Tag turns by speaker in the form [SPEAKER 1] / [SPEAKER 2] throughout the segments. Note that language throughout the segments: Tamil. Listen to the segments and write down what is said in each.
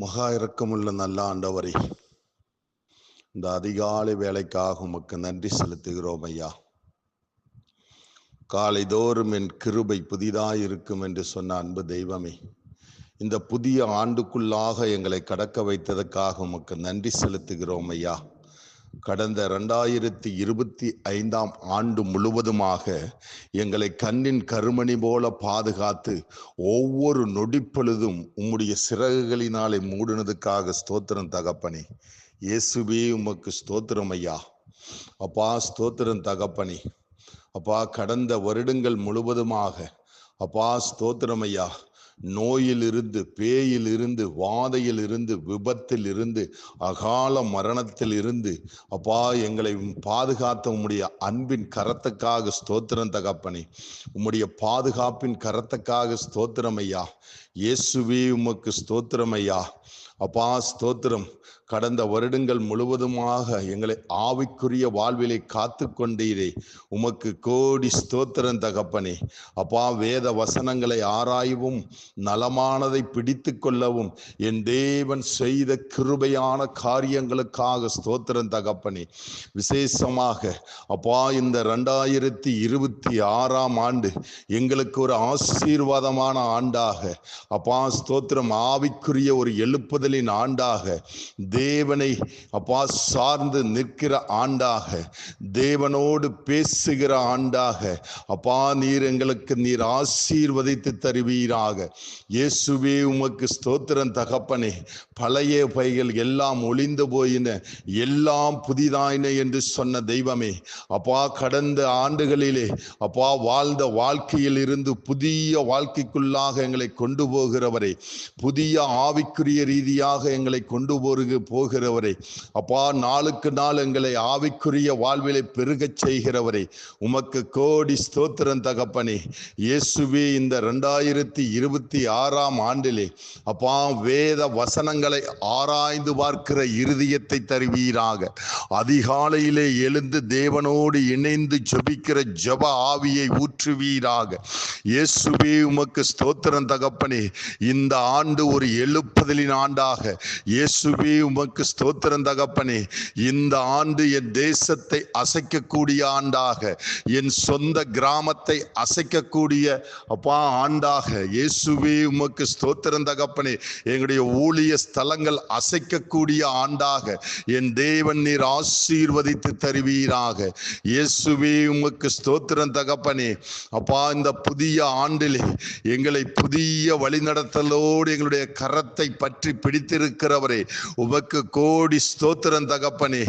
[SPEAKER 1] மகா இரக்கமுள்ள நல்ல ஆண்டவரே, இந்த அதிகாலை வேலைக்காக உமக்கு நன்றி செலுத்துகிறோம் ஐயா. காலை தோறும் என் கிருபை புதிதாய் இருக்கும் என்று சொன்ன அன்பு தெய்வமே, இந்த புதிய ஆண்டுக்குள்ளாக எங்களை கடக்க வைத்ததற்காக உமக்கு நன்றி செலுத்துகிறோம் ஐயா. கடந்த 2025 ஆண்டு முழுவதுமாக எங்களை கண்ணின் கருமணி போல பாதுகாத்து ஒவ்வொரு நொடிப்பொழுதும் உம்முடைய சிறகுகளினாலே மூடினதுக்காக ஸ்தோத்திரம் தகப்பனே. இயேசுவே உமக்கு ஸ்தோத்திரம் ஐயா. அப்பா ஸ்தோத்திரம் தகப்பனே. அப்பா கடந்த வருடங்கள் முழுவதுமாக அப்பா ஸ்தோத்திரம் ஐயா, நோயிலிருந்து, பேயிலிருந்து, வாதையிலிருந்து, விபத்தில் இருந்து, அகால மரணத்தில் இருந்து அப்பா எங்களை பாதுகாத்த உம்முடைய அன்பின் கரத்துக்காக ஸ்தோத்திரம் தகப்பனே. உம்முடைய பாதுகாப்பின் கரத்துக்காக ஸ்தோத்திரம் ஐயா. இயேசுவே உமக்கு ஸ்தோத்திரம் ஐயா. அப்பா ஸ்தோத்திரம். கடந்த வருடங்கள் முழுவதுமாக எங்களை ஆவிக்குரிய வாழ்விலை காத்து கொண்டீரே, உமக்கு கோடி ஸ்தோத்திரம் தகப்பனே. அப்பா வேத வசனங்களை ஆராயவும் நலமானதை பிடித்து கொள்ளவும் என் தேவன் செய்த கிருபையான காரியங்களுக்காக ஸ்தோத்திரம் தகப்பனே. விசேஷமாக அப்பா இந்த 2026 ஆண்டு எங்களுக்கு ஒரு ஆசீர்வாதமான ஆண்டாக அப்பா ஸ்தோத்திரம், ஆவிக்குரிய ஒரு எழுப்புதலின் ஆண்டாக, தேவனை அப்பா சார்ந்து நிற்கிற ஆண்டாக, தேவனோடு பேசுகிற ஆண்டாக அப்பா நீர் எங்களுக்கு நீர் ஆசீர்வதித்து தருவீராக. இயேசுவே உமக்கு ஸ்தோத்திரம் தகப்பனே. பழைய பைகள் எல்லாம் ஒளிந்து போயின, எல்லாம் புதிதாயின என்று சொன்ன தெய்வமே, அப்பா கடந்த ஆண்டுகளிலே அப்பா வாழ்ந்த வாழ்க்கையில் இருந்து புதிய வாழ்க்கைக்குள்ளாக எங்களை கொண்டு போகிறவரே, புதிய ஆவிக்குரிய ரீதியாக எங்களை கொண்டு போகிறவரே, அப்பா நாளுக்கு நாள் எங்களை ஆவிக்குரிய வாழ்விலை பெருகச் செய்கிறவரே, உமக்கு கோடி ஸ்தோத்திரம் தகப்பனே. இயேசுவே இந்த 2026 ஆண்டிலே அப்பா வேத வசனங்களை ஆராய்ந்து பார்க்கிற இருதயத்தை தருவீராக. அதிகாலையிலே எழுந்து தேவனோடு இணைந்து ஜெபிக்கிற ஜெப ஆவியை ஊற்றுவீராக. இயேசுவே உமக்கு ஸ்தோத்திரம் தகப்பனே. இந்த ஆண்டு ஒரு எழுப்புதலின் ஆண்டாக இயேசுவே உமக்கு ஸ்தோத்திரம் தகப்பனே. இந்த ஆண்டு என் தேசத்தை அசைக்கக்கூடிய ஆண்டாக, என் சொந்த கிராமத்தை அசைக்கக்கூடிய அப்பா ஆண்டாக இயேசுவே உமக்கு ஸ்தோத்திரம் தகப்பனே. எங்களுடைய ஊழிய ஸ்தலங்கள் அசைக்கக்கூடிய ஆண்டாக என் தேவன் நீர் ஆசீர்வதித்து தருவீராக. இயேசுவே உமக்கு ஸ்தோத்திரம் தகப்பனே. அப்பா இந்த புதிய ஆண்டிலே எங்களை புதிய வழிநடத்தலோடு எங்களுடைய கரத்தை பற்றி பிடித்திருக்கிறவரே, உமக்கு கோடி ஸ்தோத்திரம் தகப்பனே.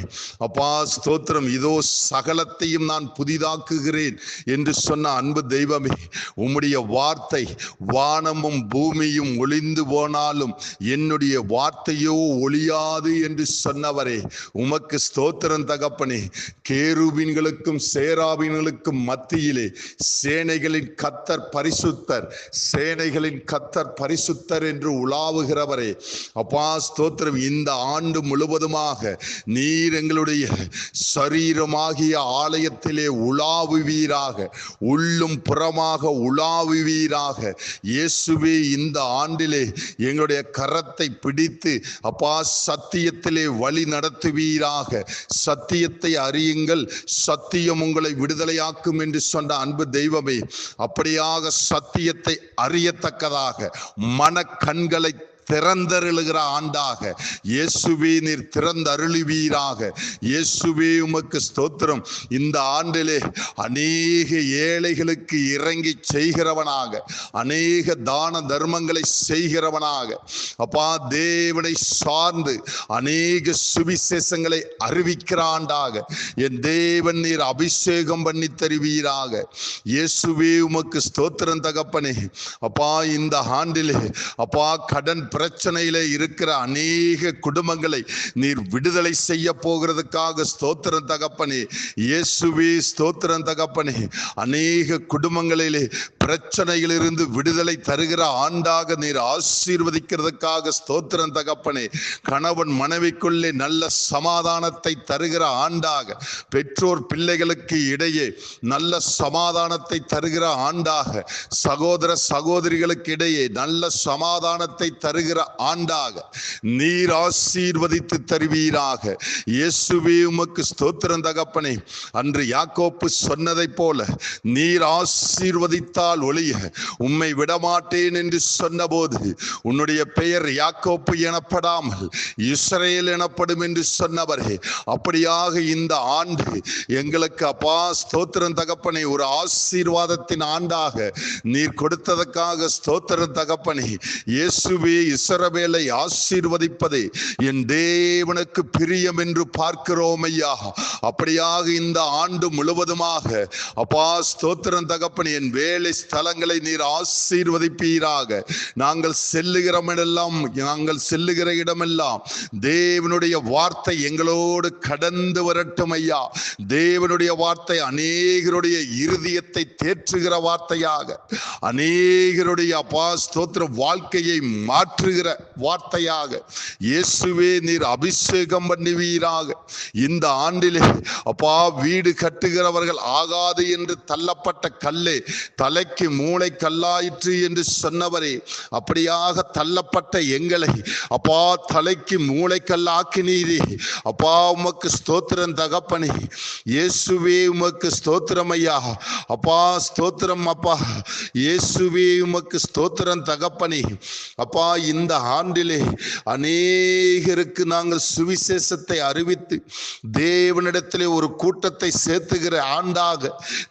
[SPEAKER 1] அப்பா ஸ்தோத்திரம். இதோ சகலத்தையும் நான் புதிதாக்குகிறேன் என்று சொன்ன அன்பு தெய்வமே, உம்முடைய வார்த்தை வானமும் பூமியும் ஒளிந்து போனாலும் என்னுடைய வார்த்தையோ ஒளியாது என்று சொன்னவரே, உமக்கு ஸ்தோத்திரம் தகப்பனே. கேருபீன்களுக்கும் சேராபீன்களுக்கும் மத்தியிலே சேனைகளின் கர்த்தர் பரிசுத்தர், சேனைகளின் கர்த்தர் பரிசுத்தர் என்று உலாவுகிறவரே, அப்பா ஸ்தோத்திரம். இந்த ஆண்டு முழுவதுமாக நீர் எங்களுடைய சரீரமாகிய ஆலயத்திலே உலாவுவீராக, உள்ளும் புறமாக உலாவுவீராக. இயேசுவே இந்த ஆண்டிலே எங்களுடைய கரத்தை பிடித்து அப்பா சத்தியத்திலே வழி நடத்துவீராக. சத்தியத்தை அறியுங்கள், சத்தியம் உங்களை விடுதலையாக்கும் என்று சொன்ன அன்பு தெய்வமே, அப்படியாக சத்தியத்தை அறியத்தக்கதாக மன கண்களை திறந்தருளுகிற ஆண்டாக இயேசுவே நீர் திறந்தருளுவீராக. இயேசுவே உமக்கு ஸ்தோத்திரம். இந்த ஆண்டிலே அநேக ஏழைகளுக்கு இறங்கி செய்கிறவனாக, அநேக தான தர்மங்களை செய்கிறவனாக, அப்பா தேவனை சார்ந்து அநேக சுவிசேஷங்களை அறிவிக்கிற ஆண்டாக என் தேவன் நீர் அபிஷேகம் பண்ணி தருவீராக. இயேசுவே உமக்கு ஸ்தோத்திரம் தகப்பனே. அப்பா இந்த ஆண்டிலே அப்பா கடன் பிரச்சனையில இருக்கிற அநேக குடும்பங்களை நீர் விடுதலை செய்ய போகிறதுக்காக ஸ்தோத்திரம் தகப்பனே. இயேசுவே ஸ்தோத்திரம் தகப்பனே. அநேக குடும்பங்களிலே பிரச்சனையிலிருந்து விடுதலை தருகிற ஆண்டாக நீர் ஆசீர்வதிக்கிறதுக்காக ஸ்தோத்திரம் தகப்பனே. கணவன் மனைவிக்குள்ளே நல்ல சமாதானத்தை தருகிற ஆண்டாக, பெற்றோர் பிள்ளைகளுக்கு இடையே நல்ல சமாதானத்தை தருகிற ஆண்டாக, சகோதர சகோதரிகளுக்கு இடையே நல்ல சமாதானத்தை தருகிற தருகிற ஆண்டாக நீர் ஆசீர்வதித்து தருவீராக. இயேசுவே உமக்கு ஸ்தோத்திரம் தகப்பனே. அன்று யாக்கோப்பு சொன்னதை போல நீர் ஆசீர்வதித்தால் ஒழிய உம்மை விடமாட்டேன் என்று சொன்னபோது உன்னுடைய பெயர் யாக்கோப்பு எனப்படாமல் இஸ்ரவேல் எனப்படும் என்று சொன்னவரே, அப்படியாக இந்த ஆண்டு எங்களுக்கு அப்பா ஸ்தோத்திரம் தகப்பனே ஒரு ஆசீர்வாதத்தின் ஆண்டாக நீர் கொடுத்ததற்காக ஸ்தோத்திரம் தகப்பனே. இயேசுவே இஸ்ரவேலை ஆசீர்வதிப்பதே என் தேவனுக்கு பிரியம் என்று பார்க்கிறோம் ஐயா. அப்படியாக இந்த ஆண்டு முழுவதுமாக அப்பா ஸ்தோத்திரம் தகப்பனே என் வேலை ஸ்தலங்களை நீர் ஆசீர்வதிப்பீராக. நாங்கள் செல்லுகிற இடமெல்லாம் தேவனுடைய வார்த்தை எங்களோடு கடந்து வரட்டும் ஐயா. தேவனுடைய வார்த்தை அநேகருடைய இருதயத்தை தேற்றுகிற வார்த்தையாக, அநேகருடைய அப்பா ஸ்தோத்திர வாழ்க்கையை மாற்றுகிற வார்த்தையாக இயேசுவே நீர் அபிஷேகம் பண்ணுவீராக. இந்த ஆண்டிலே அப்பா வீடு கட்டுகிறவர்கள் ஆகாது என்று தள்ளப்பட்ட கல்லே தலைக்கு மூளை கல்லாயிற்று என்று சொன்னவரே, அப்படியாக தள்ளப்பட்ட எங்களை அப்பா தலைக்கு மூளை கல்லாக்கினீரே. அப்பா உமக்கு ஸ்தோத்திரம் தகப்பனே. இயேசுவே உமக்கு ஸ்தோத்திரம் ஐயா. அப்பா ஸ்தோத்திரம் அப்பா. இயேசுவே உமக்கு ஸ்தோத்திரம் தகப்பனே. அப்பா இந்த ஆண்டிலே அநேகருக்கு நாங்கள் சுவிசேஷத்தை அறிவித்து தேவனிடத்திலே ஒரு கூட்டத்தை சேர்த்துகிற ஆண்டாக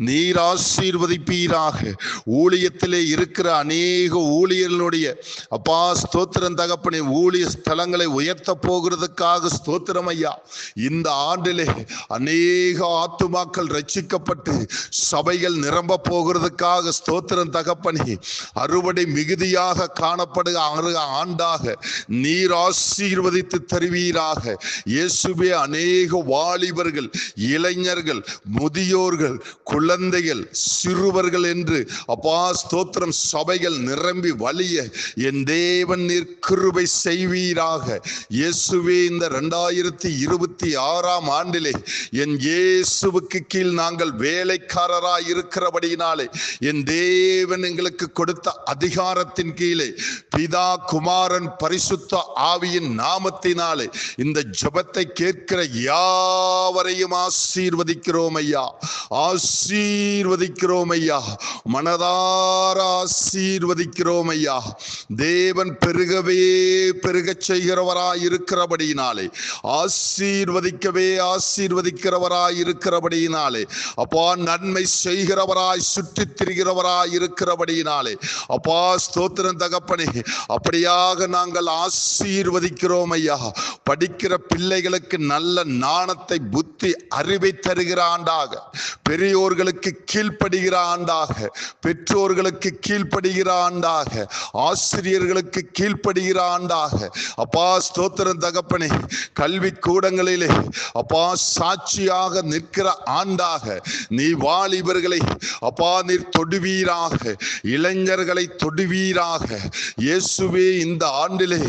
[SPEAKER 1] நீர் ஆசீர்வதிப்பீராக. ஊழியத்திலே இருக்கிற அநேக ஊழியர்களுடைய அப்பா ஸ்தோத்திரம் தகப்பனே ஊழிய ஸ்தலங்களை உயர்த்த போகிறதுக்காக ஸ்தோத்திரம் ஐயா. இந்த ஆண்டிலே அநேக ஆத்துமாக்கள் ரட்சிக்கப்பட்டு சபைகள் நிரம்ப போகிறதுக்காக ஸ்தோத்திரம் தகப்பனே. அறுவடை மிகுதியாக காணப்படுகிற ஆண்டாக நீர் ஆசீர்வதித்து தருவீராக. இயேசுவே அநேக வாலிபர்கள், இளைஞர்கள், முதியோர்கள், குழந்தைகள், சிறுவர்கள் என்று அப்பா ஸ்தோத்திரம் சபைகள் நிரம்பி வழிய என் தேவன் நீர் கிருபை செய்வீராக. இயேசுவே இந்த 2026 ஆண்டிலே என் இயேசுவுக்கு கீழ் நாங்கள் வேலைக்காரராய் இருக்கிறபடியினாலே என் தேவன் எங்களுக்கு கொடுத்த அதிகாரத்தின் கீழே பிதா குமாரன் பரிசுத்த ஆவியின் நாமத்தினாலே இந்த ஜெபத்தை கேட்கிற யாவரையும் ஆசீர்வதிக்கிறோம் ஐயா. ஆசீர்வதிக்கிறோம் ஐயா. மனதார ஆசீர்வதிக்கிறோம் ஐயா. தேவன் பெருகவே பெருகச் செய்கிறவராய் இருக்கிறபடியினாலே, ஆசீர்வதிக்கிறவராய் இருக்கிறபடியினாலே, அப்பா நன்மை செய்கிறவராய் சுற்றித் திரிகிறவராய் இருக்கிறபடியினாலே அப்பா ஸ்தோத்திரம் தகப்பனே. அப்படியாக நாங்கள் ஆசீர்வதிக்கிறோம் ஐயா. படிக்கிற பிள்ளைகளுக்கு நல்ல ஞானத்தை, புத்தி, அறிவை தருகிற ஆண்டாக, பெரியோர்களுக்கு கீழ்ப்படுகிற ஆண்டாக, பெற்றோர்களுக்கு கீழ்ப்படுகிற ஆண்டாக, ஆசிரியர்களுக்கு கீழ்ப்படுகிற ஆண்டாக அப்பா ஸ்தோத்திரம் தகப்பனே. கல்வி கூடங்களிலே அப்பா சாட்சியாக நிற்கிற ஆண்டாக நீ வாலிபர்களை அப்பா நீர் தொடுவீராக, இளைஞர்களை தொடுவீராக. இயேசுவே இந்த ஆண்டிலே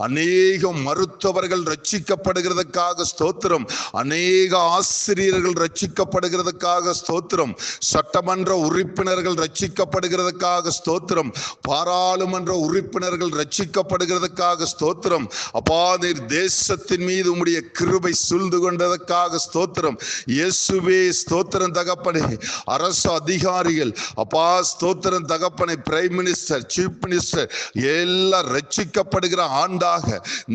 [SPEAKER 1] அநேக மருத்துவர்கள் ரட்சிக்கப்படுகிறதுக்காக ஸ்தோத்திரம். அநேக ஆசிரியர்கள் ரட்சிக்கப்படுகிறதுக்காக ஸ்தோத்திரம். சட்டமன்ற உறுப்பினர்கள் ரட்சிக்கப்படுகிறதுக்காக ஸ்தோத்திரம். பாராளுமன்ற உறுப்பினர்கள் ரட்சிக்கப்படுகிறதுக்காக ஸ்தோத்திரம். அப்பா நீர் தேசத்தின் மீது உம்முடைய கிருபை சூழ்ந்து கொண்டதற்காக ஸ்தோத்திரம். இயேசுவே ஸ்தோத்திரம் தகப்பனே. அரசு அதிகாரிகள் அப்பா ஸ்தோத்திரம் தகப்பனே. பிரைம் மினிஸ்டர், சீஃப் மினிஸ்டர் எல்லாம் ரட்சிக்கப்படுகிற ஆண்டாக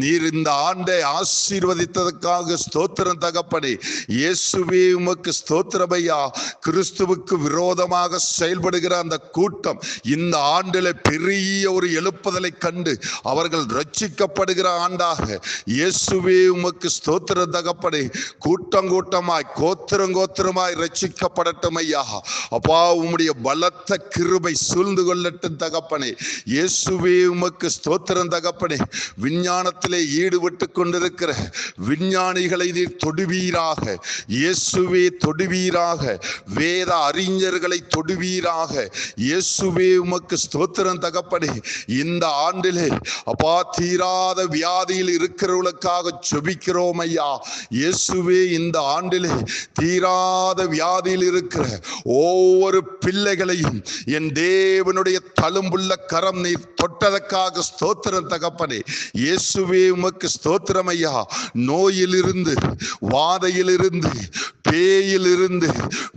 [SPEAKER 1] நீர் இந்த ஆண்டை ஆசீர்வதித்ததற்காக ஸ்தோத்திரம் தகப்பனே. இயேசுவே உமக்கு ஸ்தோத்திரம் ஐயா. கிறிஸ்துவுக்கு விரோதமாக செயல்படுகிற அந்த கூட்டம் இந்த ஆண்டிலே பெரிய ஒரு எழுப்புதலை கண்டு அவர்கள் ரட்சிக்கப்படுகிற ஆண்டாக இயேசுவே உமக்கு ஸ்தோத்திரம் தகப்பனே. கூட்டம் கூட்டமாய், கோத்திரம் கோத்திரமாய் ரட்சிக்கப்படட்டும் ஐயா. அப்பா உம்முடைய பலத்த கிருபை சூழ்ந்து கொள்ளட்டும் தகப்பனே. இயேசுவே உமக்கு ஸ்தோத்திரம் தகப்பனே. விஞ்ஞானத்திலே ஈடுபட்டு கொண்டிருக்கிற விஞ்ஞானிகளை நீர் தொடுவீராக. இயேசுவே தொடுவீராக. வேத அறிஞர்களை தொடுவீராக. இயேசுவே உமக்கு ஸ்தோத்திரம் தகப்பனே. இந்த ஆண்டிலே அப்பா, தீராத வியாதியில் இருக்கிறவர்களுக்காக ஜெபிக்கிறோம் ஐயா. இயேசுவே, இந்த ஆண்டிலே தீராத வியாதியில் இருக்கிற ஒவ்வொரு பிள்ளைகளையும் என் தேவனுடைய தழும்புள்ள கரம் நீர் தொட்டதற்காக ஸ்தோத்திரம் தகப்பனே. இயேசுவே, உமக்கு ஸ்தோத்திரம் ஐயா. நோயிலிருந்து, வாதையிலிருந்து, பேயிலிருந்து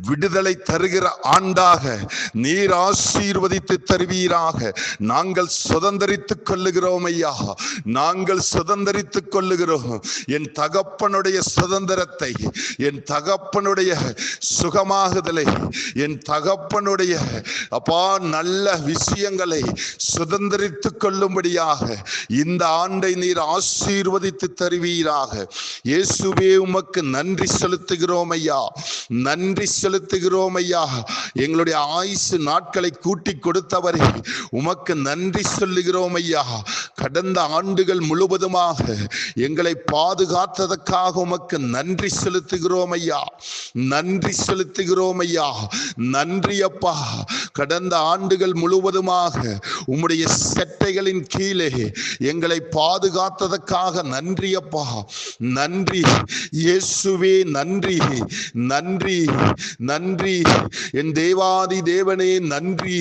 [SPEAKER 1] விடுதலை தருகிற ஆண்டாக நீர் ஆசீர்வதித்து தருவீராக. நாங்கள் சுதந்தரித்துக் கொள்ளுகிறோம் ஐயா, நாங்கள் சுதந்தரித்துக் கொள்ளுகிறோம். என் தகப்பனுடைய சுதந்திரத்தை, என் தகப்பனுடைய சுகமாகுதலை, என் தகப்பனுடைய அப்பா நல்ல விஷயங்களை சுதந்தரித்துக் கொள்ளும்படியாக இந்த ஆண்டை நீர் ஆசீர்வதித்து தருவீராக. இயேசுவே, உமக்கு நன்றி செலுத்துகிறோம் ஐயா, நன்றி செலுத்துகிறோம் ஐயா. எங்களுடைய ஆயுசு நாட்களை கூட்டி கொடுத்தவரே, உமக்கு நன்றி சொல்லுகிறோம் ஐயா. கடந்த ஆண்டுகள் முழுவதுமாக எங்களை பாதுகாத்ததற்காக உமக்கு நன்றி செலுத்துகிறோம் ஐயா, நன்றி செலுத்துகிறோம் ஐயா. நன்றி அப்பா. கடந்த ஆண்டுகள் முழுவதுமாக உம்முடைய செட்டைகளின் கீழே எங்களை பாதுகாத்ததற்காக நன்றி அப்பா, நன்றி இயேசுவே, நன்றி நன்றி நன்றி. என் தேவாதி தேவனே நன்றி.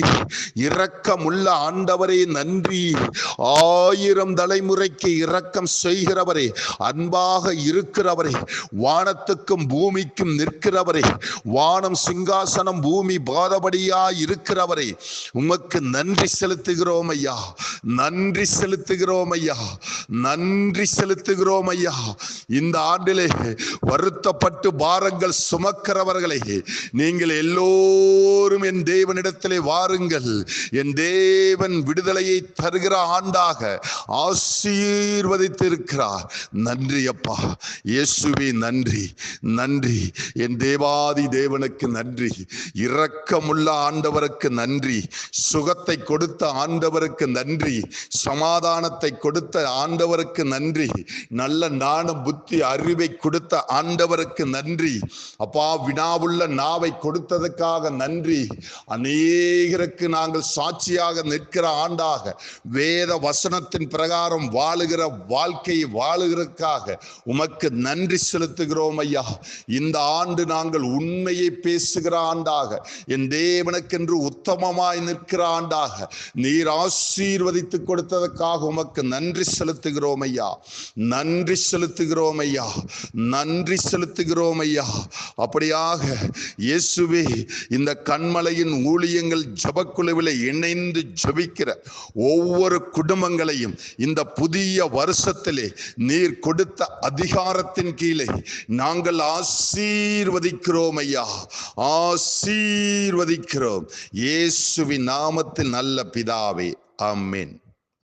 [SPEAKER 1] இரக்கமுள்ள ஆண்டவரே நன்றி. 1000 தலைமுறைக்கு இரக்கம் செய்கிறவரே, அன்பாக இருக்கிறவரே, வானத்துக்கும் பூமிக்கும் நிற்கிறவரே, வானம் சிங்காசனம் பூமி பாதபடியாய் இருக்கிறவரே, உமக்கு நன்றி செலுத்துகிறோம் ஐயா, நன்றி செலுத்துகிறோம் ஐயா, நன்றி செலுத்துகிறோம் ஐயா. இந்த ஆண்டிலே வருத்தப்பட்டு பாரங்கள் சுமக்கிறவர்களை நீங்கள் எல்லோரும் என் தேவனிடத்திலே வாருங்கள். என் தேவன் விடுதலையை தருகிற ஆண்டாக ஆசீர்வதித்திருக்கிறார். நன்றி அப்பா. இயேசுவே நன்றி, நன்றி. என் தேவாதி தேவனுக்கு நன்றி. இரக்கமுள்ள ஆண்டவருக்கு நன்றி. சுகத்தை கொடுத்த ஆண்டவருக்கு நன்றி. சமாதானத்தை கொடுத்த ஆண்டவருக்கு நன்றி. நல்ல ஞானம், புத்தி, அறிவை கொடுத்த ஆண்டவருக்கு நன்றி அப்பா. வினாவுள்ள நாவை கொடுத்ததுக்காக நன்றி. அநேகருக்கு நாங்கள் சாட்சியாக நிற்கிற ஆண்டாக, வேத வசனத்தின் பிரகாரம் வாழுகிற வாழ்க்கையை வாழுகிறதுக்காக உமக்கு நன்றி செலுத்துகிறோம் ஐயா. இந்த ஆண்டு நாங்கள் உண்மையை பேசுகிற ஆண்டாக, என் தேவனுக்கென்று உத்தமமாய் நிற்கிற ஆண்டாக நீர் ஆசீர்வதித்து கொடுத்ததற்காக உமக்கு நன்றி செலுத்துகிறோம் ஐயா, நன்றி செலுத்துகிறோம் ஐயா, நன்றி செலுத்துகிறோம் ஐயா. அப்படியாக இயேசுவே, இந்த கண்மலையின் ஊழியங்கள் ஜெபக்குழுவில் இணைந்து ஜெபிக்கிற ஒவ்வொரு குடும்பங்களையும் இந்த புதிய வருஷத்திலே நீர் கொடுத்த அதிகாரத்தின் கீழே நாங்கள் ஆசீர்வதிக்கிறோம் ஐயா, ஆசீர்வதிக்கிறோம். இயேசுவின் நாமத்தில் நல்ல பிதாவே, ஆமென்.